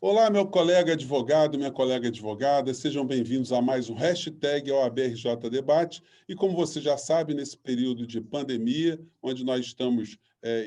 Olá, meu colega advogado, minha colega advogada, sejam bem-vindos a mais um hashtag OABRJ Debate. E como você já sabe, nesse período de pandemia, onde nós estamos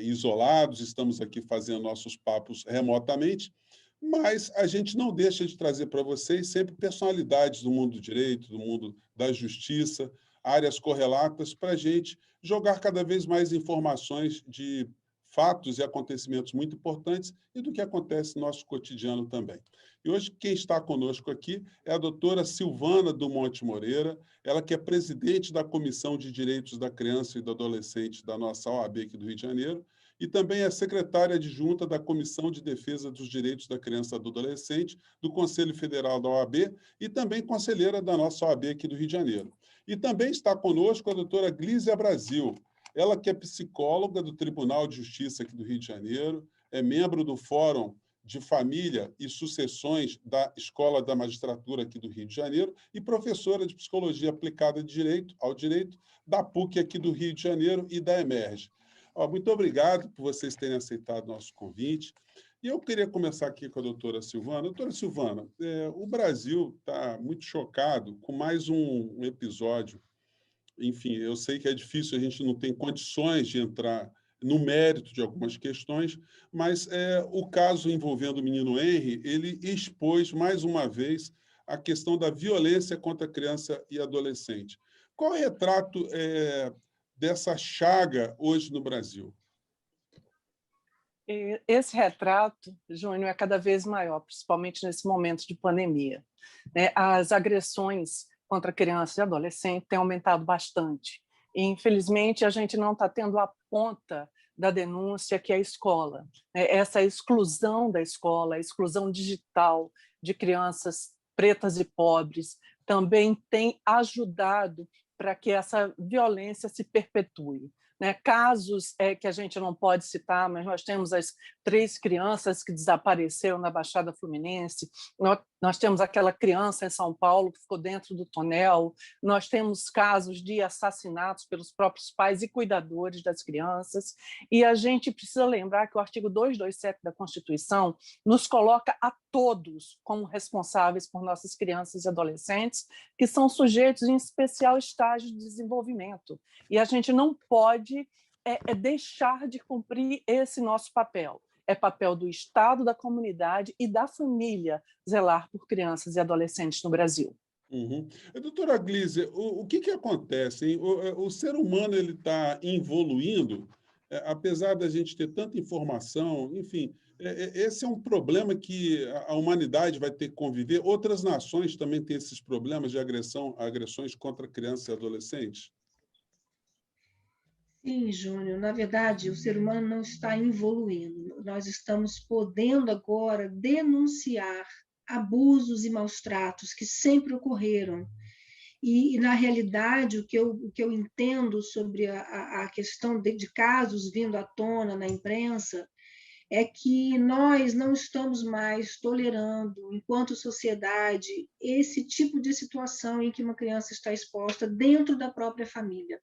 isolados, estamos aqui fazendo nossos papos remotamente, mas a gente não deixa de trazer para vocês sempre personalidades do mundo do direito, do mundo da justiça, áreas correlatas, para a gente jogar cada vez mais informações de fatos e acontecimentos muito importantes e do que acontece no nosso cotidiano também. E hoje quem está conosco aqui é a doutora Silvana do Monte Moreira, ela que é presidente da Comissão de Direitos da Criança e do Adolescente da nossa OAB aqui do Rio de Janeiro, e também é secretária adjunta da Comissão de Defesa dos Direitos da Criança e do Adolescente do Conselho Federal da OAB e também conselheira da nossa OAB aqui do Rio de Janeiro. E também está conosco a doutora Glízia Brasil, ela que é psicóloga do Tribunal de Justiça aqui do Rio de Janeiro, é membro do Fórum de Família e Sucessões da Escola da Magistratura aqui do Rio de Janeiro e professora de Psicologia Aplicada ao Direito da PUC aqui do Rio de Janeiro e da Emerge. Muito obrigado por vocês terem aceitado o nosso convite. E eu queria começar aqui com a doutora Silvana. Doutora Silvana, o Brasil está muito chocado com mais um episódio. Enfim, eu sei que é difícil, a gente não tem condições de entrar no mérito de algumas questões, mas o caso envolvendo o menino Henry, ele expôs mais uma vez a questão da violência contra a criança e adolescente. Qual é o retrato dessa chaga hoje no Brasil? Esse retrato, Júnior, é cada vez maior, principalmente nesse momento de pandemia. As agressões contra crianças e adolescentes têm aumentado bastante. E, infelizmente, a gente não está tendo a ponta da denúncia, que é a escola. Essa exclusão da escola, a exclusão digital de crianças pretas e pobres, também tem ajudado para que essa violência se perpetue. Casos que a gente não pode citar, mas nós temos as 3 crianças que desapareceram na Baixada Fluminense, nós temos aquela criança em São Paulo que ficou dentro do tonel, nós temos casos de assassinatos pelos próprios pais e cuidadores das crianças, e a gente precisa lembrar que o artigo 227 da Constituição nos coloca a todos como responsáveis por nossas crianças e adolescentes, que são sujeitos em especial estágio de desenvolvimento, e a gente não pode deixar de cumprir esse nosso papel. É papel do Estado, da comunidade e da família zelar por crianças e adolescentes no Brasil. Uhum. Doutora Glízia, o que acontece, hein? O ser humano está evoluindo, apesar da gente ter tanta informação, enfim, esse é um problema que a humanidade vai ter que conviver. Outras nações também têm esses problemas de agressões contra crianças e adolescentes? Sim, Júnior, na verdade, o ser humano não está evoluindo. Nós estamos podendo agora denunciar abusos e maus-tratos que sempre ocorreram. E na realidade, o que eu entendo sobre a questão de casos vindo à tona na imprensa é que nós não estamos mais tolerando, enquanto sociedade, esse tipo de situação em que uma criança está exposta dentro da própria família.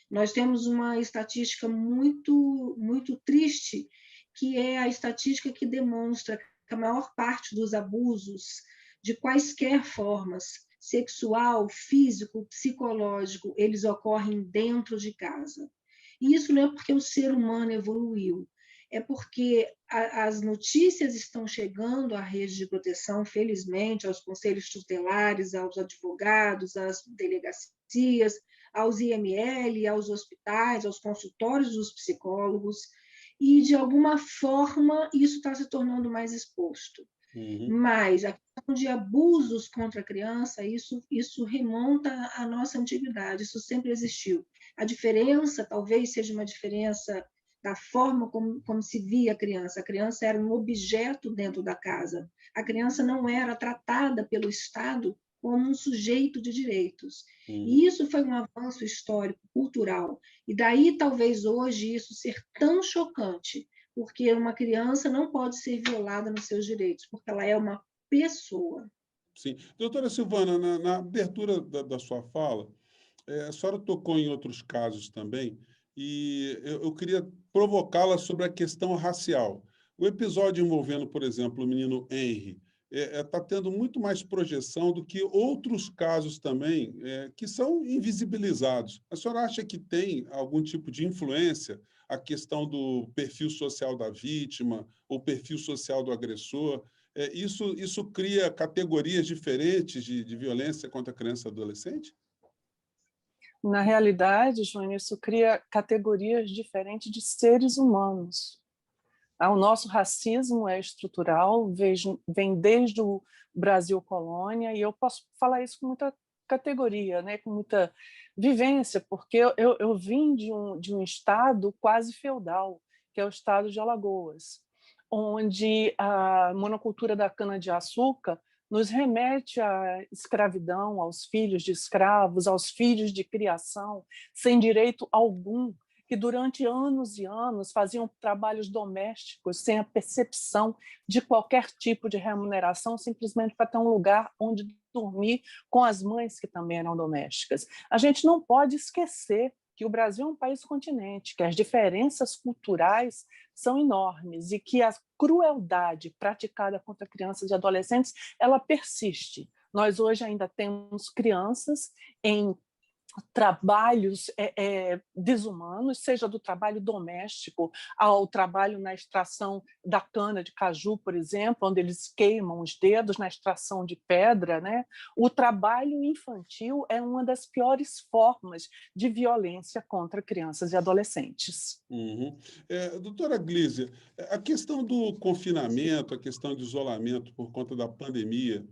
Nós temos uma estatística muito triste, que é a estatística que demonstra que a maior parte dos abusos, de quaisquer formas, sexual, físico, psicológico, eles ocorrem dentro de casa. E isso não é porque o ser humano evoluiu, é porque as notícias estão chegando à rede de proteção, felizmente, aos conselhos tutelares, aos advogados, às delegacias, aos IML, aos hospitais, aos consultórios dos psicólogos, e, de alguma forma, isso está se tornando mais exposto. Uhum. Mas a questão de abusos contra a criança, isso remonta à nossa antiguidade, isso sempre existiu. A diferença, talvez, seja uma diferença da forma como se via a criança era um objeto dentro da casa, a criança não era tratada pelo Estado como um sujeito de direitos. E isso foi um avanço histórico, cultural. E daí, talvez, hoje, isso ser tão chocante, porque uma criança não pode ser violada nos seus direitos, porque ela é uma pessoa. Sim. Doutora Silvana, na abertura da sua fala, a senhora tocou em outros casos também, e eu queria provocá-la sobre a questão racial, O episódio envolvendo, por exemplo, o menino Henry está tendo muito mais projeção do que outros casos também que são invisibilizados. A senhora acha que tem algum tipo de influência a questão do perfil social da vítima, o perfil social do agressor? Isso cria categorias diferentes de violência contra a criança e adolescente? Na realidade, Júnior, isso cria categorias diferentes de seres humanos. O nosso racismo é estrutural, vem desde o Brasil colônia, e eu posso falar isso com muita categoria, né, com muita vivência, porque eu vim de um estado quase feudal, que é o estado de Alagoas, onde a monocultura da cana-de-açúcar nos remete à escravidão, aos filhos de escravos, aos filhos de criação, sem direito algum, que durante anos e anos faziam trabalhos domésticos sem a percepção de qualquer tipo de remuneração, simplesmente para ter um lugar onde dormir com as mães que também eram domésticas. A gente não pode esquecer que o Brasil é um país continente, que as diferenças culturais são enormes e que a crueldade praticada contra crianças e adolescentes, ela persiste. Nós hoje ainda temos crianças em trabalhos desumanos, seja do trabalho doméstico ao trabalho na extração da cana de caju, por exemplo, onde eles queimam os dedos na extração de pedra, né? O trabalho infantil é uma das piores formas de violência contra crianças e adolescentes. Uhum. Doutora Glízia, a questão do confinamento, a questão de isolamento por conta da pandemia,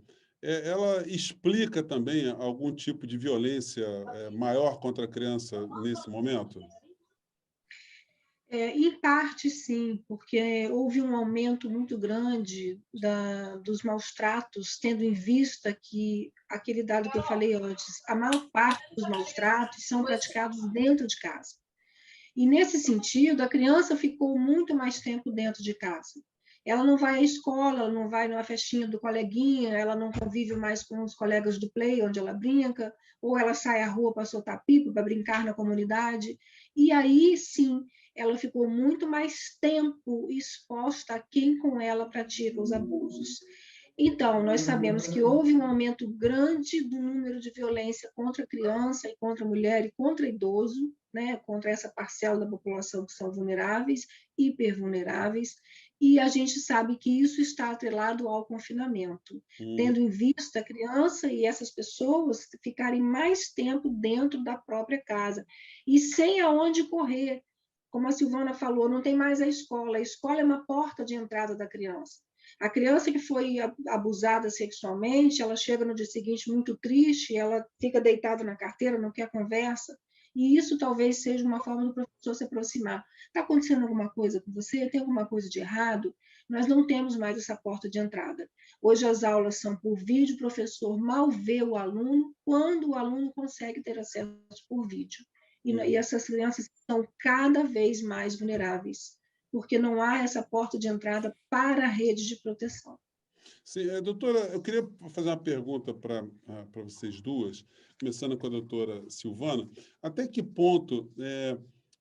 ela explica também algum tipo de violência maior contra a criança nesse momento? Em parte, sim, porque houve um aumento muito grande dos maus-tratos, tendo em vista que, aquele dado que eu falei antes, a maior parte dos maus-tratos são praticados dentro de casa. E, nesse sentido, a criança ficou muito mais tempo dentro de casa. Ela não vai à escola, ela não vai numa festinha do coleguinha, ela não convive mais com os colegas do play, onde ela brinca, ou ela sai à rua para soltar pipa, para brincar na comunidade. E aí, sim, ela ficou muito mais tempo exposta a quem com ela pratica os abusos. Então, nós sabemos que houve um aumento grande do número de violência contra criança e contra mulher e contra idoso, né, contra essa parcela da população que são vulneráveis, hipervulneráveis, e a gente sabe que isso está atrelado ao confinamento, tendo em vista a criança e essas pessoas ficarem mais tempo dentro da própria casa, e sem aonde correr. Como a Silvana falou, não tem mais a escola é uma porta de entrada da criança. A criança que foi abusada sexualmente, ela chega no dia seguinte muito triste, ela fica deitada na carteira, não quer conversa, e isso talvez seja uma forma do professor se aproximar. Está acontecendo alguma coisa com você? Tem alguma coisa de errado? Nós não temos mais essa porta de entrada. Hoje as aulas são por vídeo, o professor mal vê o aluno, quando o aluno consegue ter acesso por vídeo. E essas crianças são cada vez mais vulneráveis, porque não há essa porta de entrada para a rede de proteção. Sim, doutora, eu queria fazer uma pergunta para vocês duas, começando com a doutora Silvana. Até que ponto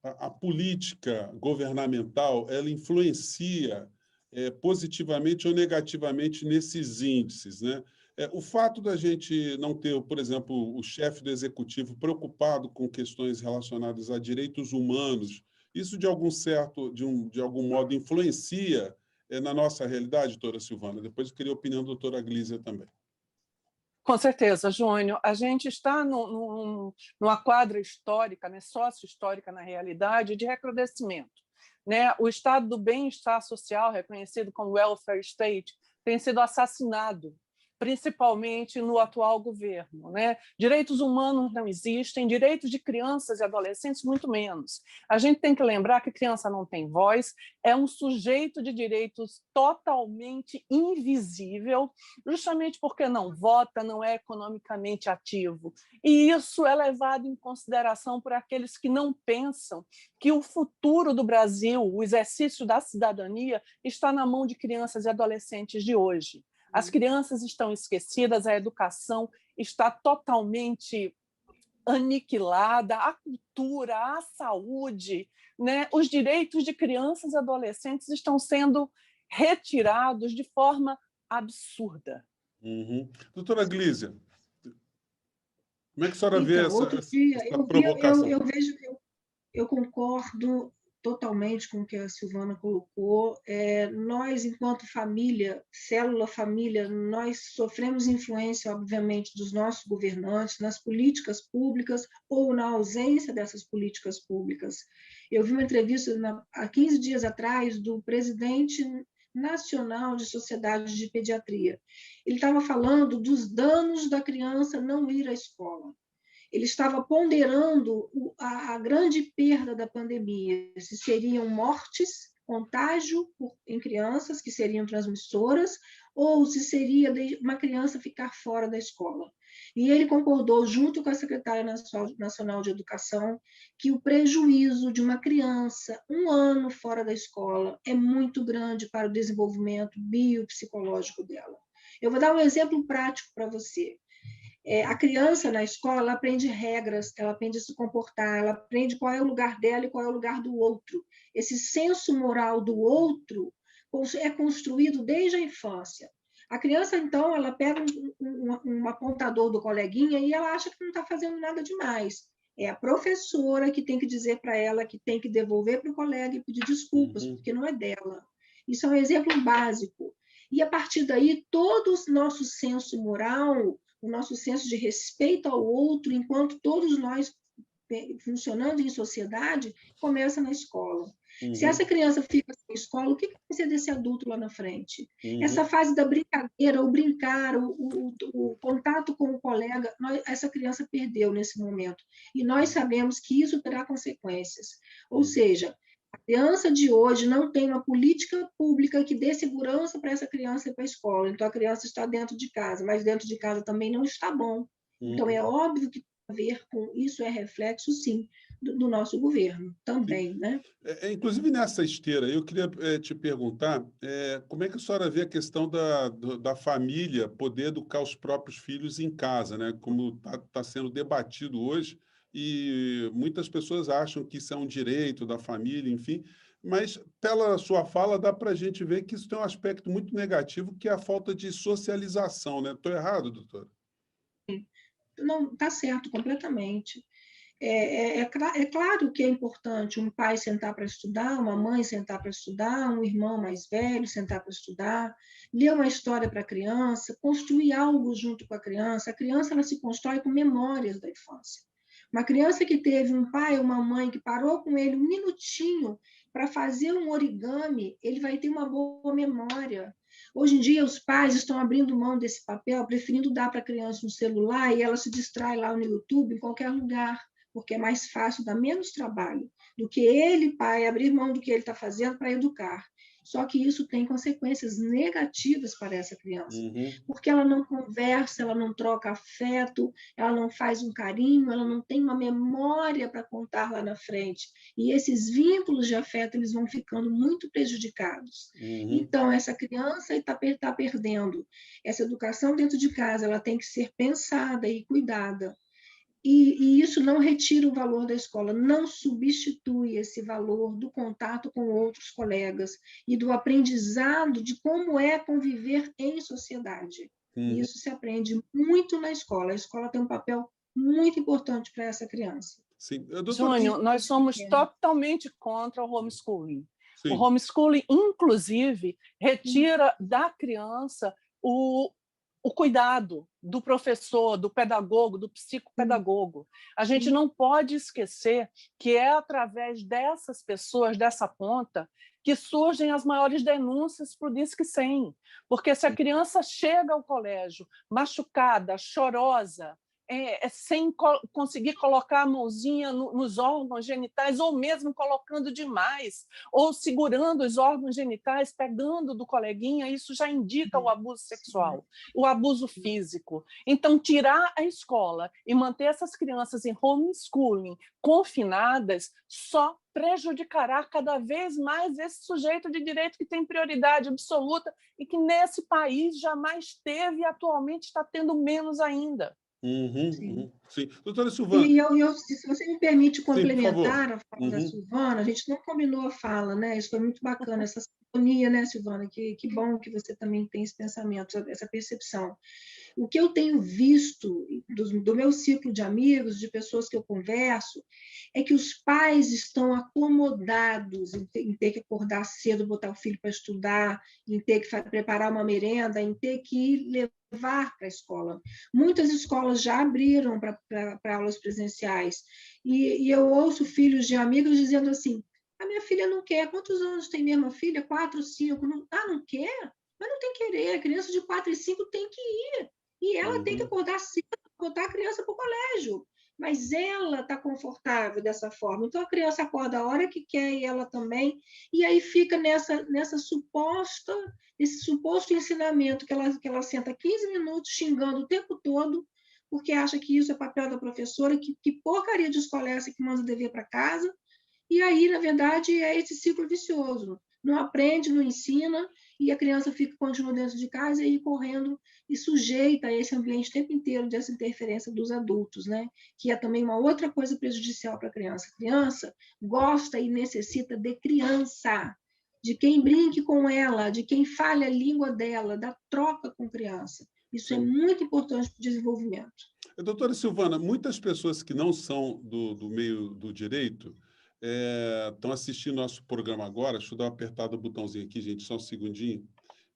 a política governamental ela influencia positivamente ou negativamente nesses índices, né? O fato da gente não ter, por exemplo, o chefe do executivo preocupado com questões relacionadas a direitos humanos, isso de algum modo influencia na nossa realidade, doutora Silvana? Depois eu queria a opinião da doutora Glízia também. Com certeza, Júnior. A gente está numa quadra histórica, né, sócio-histórica na realidade, de recrudescimento. Né? O estado do bem-estar social, reconhecido como welfare state, tem sido assassinado, principalmente no atual governo. Né? Direitos humanos não existem, direitos de crianças e adolescentes muito menos. A gente tem que lembrar que criança não tem voz, é um sujeito de direitos totalmente invisível, justamente porque não vota, não é economicamente ativo. E isso é levado em consideração por aqueles que não pensam que o futuro do Brasil, o exercício da cidadania, está na mão de crianças e adolescentes de hoje. As crianças estão esquecidas, a educação está totalmente aniquilada, a cultura, a saúde, né? Os direitos de crianças e adolescentes estão sendo retirados de forma absurda. Doutora Glízia, como é que a senhora vê Então, essa, outro dia, essa provocação? eu concordo totalmente com o que a Silvana colocou. Nós, enquanto família, célula família, nós sofremos influência, obviamente, dos nossos governantes nas políticas públicas ou na ausência dessas políticas públicas. Eu vi uma entrevista há 15 dias atrás do presidente nacional de sociedade de pediatria. Ele estava falando dos danos da criança não ir à escola. Ele estava ponderando a grande perda da pandemia, se seriam mortes, contágio em crianças que seriam transmissoras, ou se seria uma criança ficar fora da escola. E ele concordou, junto com a Secretária Nacional de Educação, que o prejuízo de uma criança 1 ano fora da escola é muito grande para o desenvolvimento biopsicológico dela. Eu vou dar um exemplo prático para você. A criança na escola ela aprende regras, ela aprende a se comportar, ela aprende qual é o lugar dela e qual é o lugar do outro. Esse senso moral do outro é construído desde a infância. A criança, então, ela pega um apontador do coleguinha e ela acha que não está fazendo nada demais. É a professora que tem que dizer para ela que tem que devolver para o colega e pedir desculpas, porque não é dela. Isso é um exemplo básico. E, a partir daí, todo o nosso senso moral, o nosso senso de respeito ao outro, enquanto todos nós funcionando em sociedade, começa na escola. Se essa criança fica na escola, o que vai ser desse adulto lá na frente? Essa fase da brincadeira, o brincar, o contato com o colega, essa criança perdeu nesse momento. E nós sabemos que isso terá consequências. Ou seja, a criança de hoje não tem uma política pública que dê segurança para essa criança ir para a escola. Então, a criança está dentro de casa, mas dentro de casa também não está bom. Então, é óbvio que tem a ver com isso, é reflexo, sim, do nosso governo também, né? Inclusive, nessa esteira, eu queria te perguntar como é que a senhora vê a questão da família poder educar os próprios filhos em casa, né? Como está sendo debatido hoje, e muitas pessoas acham que isso é um direito da família, enfim, mas pela sua fala dá para a gente ver que isso tem um aspecto muito negativo, que é a falta de socialização, né? Estou errado, doutora? Não, está certo, completamente. É claro que é importante um pai sentar para estudar, uma mãe sentar para estudar, um irmão mais velho sentar para estudar, ler uma história para a criança, construir algo junto com a criança. A criança ela se constrói com memórias da infância. Uma criança que teve um pai ou uma mãe que parou com ele 1 minutinho para fazer um origami, ele vai ter uma boa memória. Hoje em dia, os pais estão abrindo mão desse papel, preferindo dar para a criança um celular e ela se distrai lá no YouTube, em qualquer lugar, porque é mais fácil, dá menos trabalho do que ele, pai, abrir mão do que ele está fazendo para educar. Só que isso tem consequências negativas para essa criança, porque ela não conversa, ela não troca afeto, ela não faz um carinho, ela não tem uma memória para contar lá na frente. E esses vínculos de afeto eles vão ficando muito prejudicados. Então, essa criança está perdendo. Essa educação dentro de casa ela tem que ser pensada e cuidada. E isso não retira o valor da escola, não substitui esse valor do contato com outros colegas e do aprendizado de como é conviver em sociedade. Isso se aprende muito na escola. A escola tem um papel muito importante para essa criança. Sim. Júnior, nós somos totalmente contra o homeschooling. Sim. O homeschooling, inclusive, retira da criança o cuidado do professor, do pedagogo, do psicopedagogo. A gente não pode esquecer que é através dessas pessoas, dessa ponta, que surgem as maiores denúncias para o Disque 100. Porque se a criança chega ao colégio machucada, chorosa, sem conseguir colocar a mãozinha nos órgãos genitais, ou mesmo colocando demais, ou segurando os órgãos genitais, pegando do coleguinha, isso já indica o abuso sexual, o abuso físico. Então, tirar a escola e manter essas crianças em homeschooling, confinadas, só prejudicará cada vez mais esse sujeito de direito que tem prioridade absoluta e que nesse país jamais teve e atualmente está tendo menos ainda. Sim. Doutora Silvana. Se você me permite complementar sim, a fala da Silvana, a gente não combinou a fala, né? Isso foi muito bacana, essa sintonia, né, Silvana? Que bom que você também tem esse pensamento, essa percepção. O que eu tenho visto do meu ciclo de amigos, de pessoas que eu converso, é que os pais estão acomodados em ter que acordar cedo, botar o filho para estudar, em ter que preparar uma merenda, em ter que levar para a escola. Muitas escolas já abriram para aulas presenciais, e eu ouço filhos de amigos dizendo assim: a minha filha não quer. Quantos anos tem mesmo a filha? 4, 5. Não, não quer? Mas não tem que querer. A criança de 4 e 5 tem que ir. E ela tem que acordar cedo, botar a criança para o colégio. Mas ela está confortável dessa forma. Então, a criança acorda a hora que quer e ela também. E aí fica esse suposto ensinamento que ela senta 15 minutos xingando o tempo todo, porque acha que isso é papel da professora, que porcaria de escola é essa que manda o dever para casa. E aí, na verdade, é esse ciclo vicioso. Não aprende, não ensina, e a criança continua dentro de casa e aí correndo e sujeita a esse ambiente o tempo inteiro dessa interferência dos adultos, né? Que é também uma outra coisa prejudicial para a criança. A criança gosta e necessita de criança, de quem brinque com ela, de quem fale a língua dela, da troca com criança. Isso é muito importante para o desenvolvimento. Doutora Silvana, muitas pessoas que não são do meio do direito estão assistindo nosso programa agora. Deixa eu dar uma apertada no botãozinho aqui, gente, só um segundinho.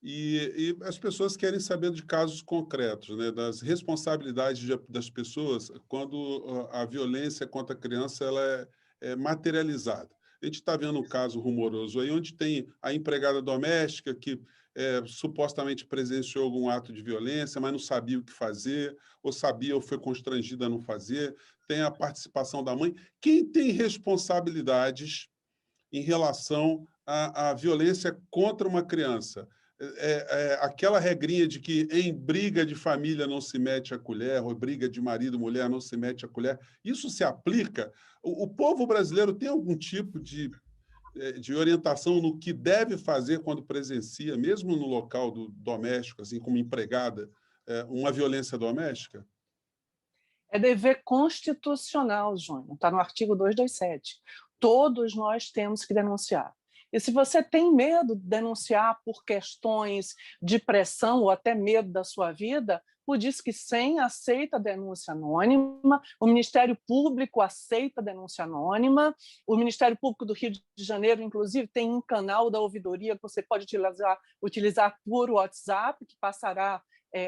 E as pessoas querem saber de casos concretos, né, das responsabilidades das pessoas quando a violência contra a criança ela é materializada. A gente está vendo um caso rumoroso aí, onde tem a empregada doméstica que supostamente presenciou algum ato de violência, mas não sabia o que fazer, ou sabia ou foi constrangida a não fazer. Tem a participação da mãe. Quem tem responsabilidades em relação à violência contra uma criança? Aquela regrinha de que em briga de família não se mete a colher, ou briga de marido e mulher não se mete a colher, isso se aplica? O povo brasileiro tem algum tipo de orientação no que deve fazer quando presencia, mesmo no local doméstico, assim como empregada, uma violência doméstica? É dever constitucional, Júnior, está no artigo 227. Todos nós temos que denunciar. E se você tem medo de denunciar por questões de pressão ou até medo da sua vida, o Disque 100 aceita a denúncia anônima, o Ministério Público aceita a denúncia anônima, o Ministério Público do Rio de Janeiro, inclusive, tem um canal da ouvidoria que você pode utilizar por WhatsApp, que passará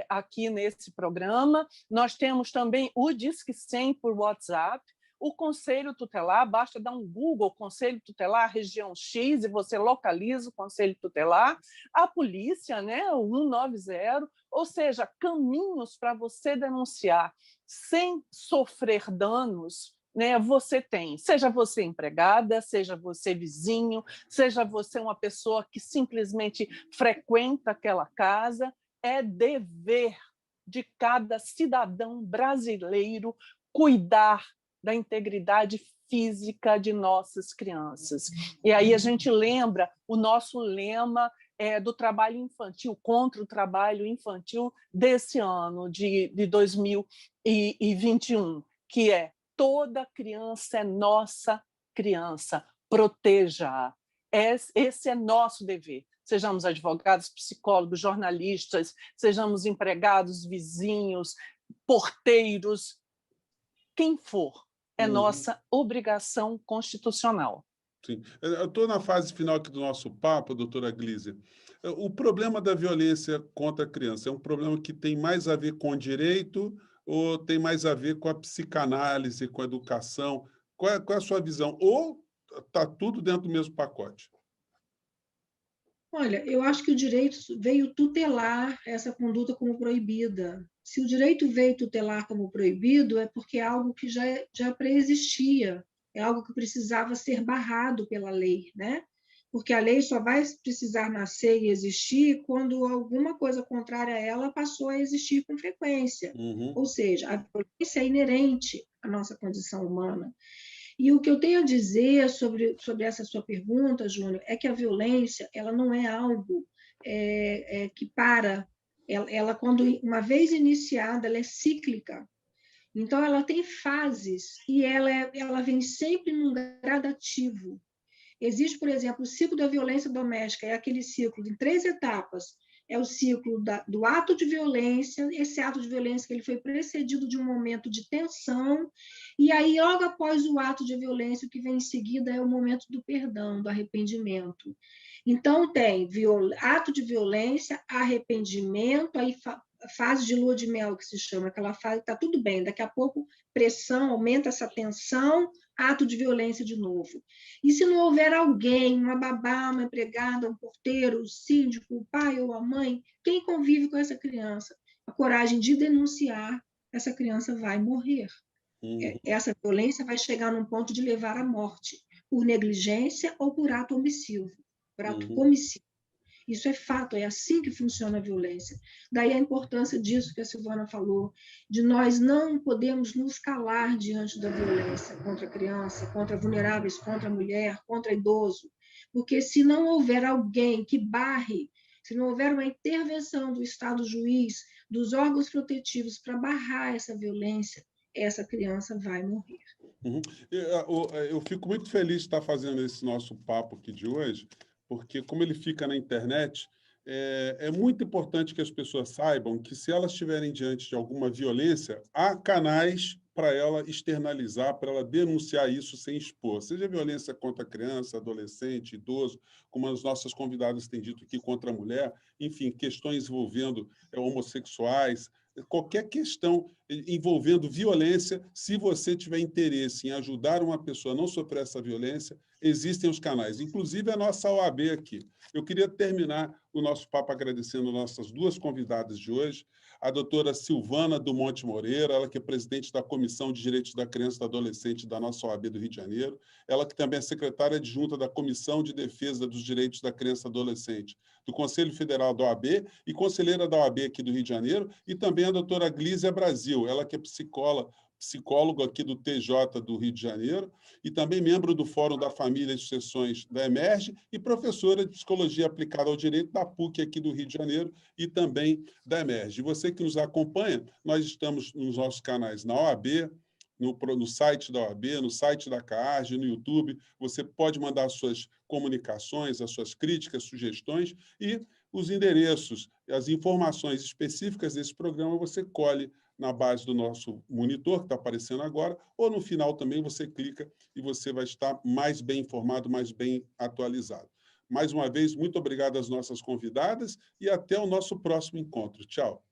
aqui nesse programa. Nós temos também o Disque 100 por WhatsApp, o Conselho Tutelar, basta dar um Google, Conselho Tutelar, região X, e você localiza o Conselho Tutelar, a polícia, né, o 190, ou seja, caminhos para você denunciar sem sofrer danos, né, você tem, seja você empregada, seja você vizinho, seja você uma pessoa que simplesmente frequenta aquela casa, é dever de cada cidadão brasileiro cuidar da integridade física de nossas crianças. E aí a gente lembra o nosso lema do trabalho infantil, contra o trabalho infantil desse ano, de 2021, que é: toda criança é nossa criança, proteja-a. Esse é nosso dever. Sejamos advogados, psicólogos, jornalistas, sejamos empregados, vizinhos, porteiros, quem for, é nossa obrigação constitucional. Sim. Eu estou na fase final aqui do nosso papo, doutora Glízia. O problema da violência contra a criança é um problema que tem mais a ver com o direito ou tem mais a ver com a psicanálise, com a educação? Qual é a sua visão? Ou está tudo dentro do mesmo pacote? Olha, eu acho que o direito veio tutelar essa conduta como proibida. Se o direito veio tutelar como proibido, é porque é algo que já preexistia, é algo que precisava ser barrado pela lei, né? Porque a lei só vai precisar nascer e existir quando alguma coisa contrária a ela passou a existir com frequência. Ou seja, a violência é inerente à nossa condição humana. E o que eu tenho a dizer sobre essa sua pergunta, Júnior, é que a violência ela não é algo que para. Ela, quando uma vez iniciada, ela é cíclica. Então, ela tem fases e ela vem sempre num gradativo. Existe, por exemplo, o ciclo da violência doméstica, é aquele ciclo em 3 etapas. É o ciclo do ato de violência, esse ato de violência que ele foi precedido de um momento de tensão, e aí, logo após o ato de violência, o que vem em seguida é o momento do perdão, do arrependimento. Então, tem ato de violência, arrependimento, aí fase de lua de mel, que se chama, aquela fase, está tudo bem, daqui a pouco pressão, aumenta essa tensão, ato de violência de novo. E se não houver alguém, uma babá, uma empregada, um porteiro, o síndico, o pai ou a mãe, quem convive com essa criança, a coragem de denunciar, essa criança vai morrer. Essa violência vai chegar num ponto de levar à morte, por negligência ou por ato omissivo, por ato comissivo. Isso é fato, é assim que funciona a violência. Daí a importância disso que a Silvana falou, de nós não podemos nos calar diante da violência contra a criança, contra vulneráveis, contra a mulher, contra idoso, porque se não houver alguém que barre, se não houver uma intervenção do Estado juiz, dos órgãos protetivos para barrar essa violência, essa criança vai morrer. Eu fico muito feliz de estar fazendo esse nosso papo aqui de hoje, porque como ele fica na internet, é muito importante que as pessoas saibam que se elas estiverem diante de alguma violência, há canais para ela externalizar, para ela denunciar isso sem expor. Seja violência contra criança, adolescente, idoso, como as nossas convidadas têm dito aqui, contra a mulher, enfim, questões envolvendo homossexuais, qualquer questão envolvendo violência, se você tiver interesse em ajudar uma pessoa a não sofrer essa violência, existem os canais, inclusive a nossa OAB aqui. Eu queria terminar o nosso papo agradecendo nossas duas convidadas de hoje, a doutora Silvana do Monte Moreira, ela que é presidente da Comissão de Direitos da Criança e do Adolescente da nossa OAB do Rio de Janeiro, ela que também é secretária adjunta da Comissão de Defesa dos Direitos da Criança e do Adolescente do Conselho Federal da OAB e conselheira da OAB aqui do Rio de Janeiro, e também a doutora Glízia Brasil, ela que é psicólogo aqui do TJ do Rio de Janeiro e também membro do Fórum da Família e Sucessões da Emerge e professora de Psicologia Aplicada ao Direito da PUC aqui do Rio de Janeiro e também da Emerge. E você que nos acompanha, nós estamos nos nossos canais na OAB, no site da OAB, no site da CAARG, no YouTube. Você pode mandar suas comunicações, as suas críticas, sugestões e os endereços, as informações específicas desse programa você colhe na base do nosso monitor, que está aparecendo agora, ou no final também você clica e você vai estar mais bem informado, mais bem atualizado. Mais uma vez, muito obrigado às nossas convidadas e até o nosso próximo encontro. Tchau.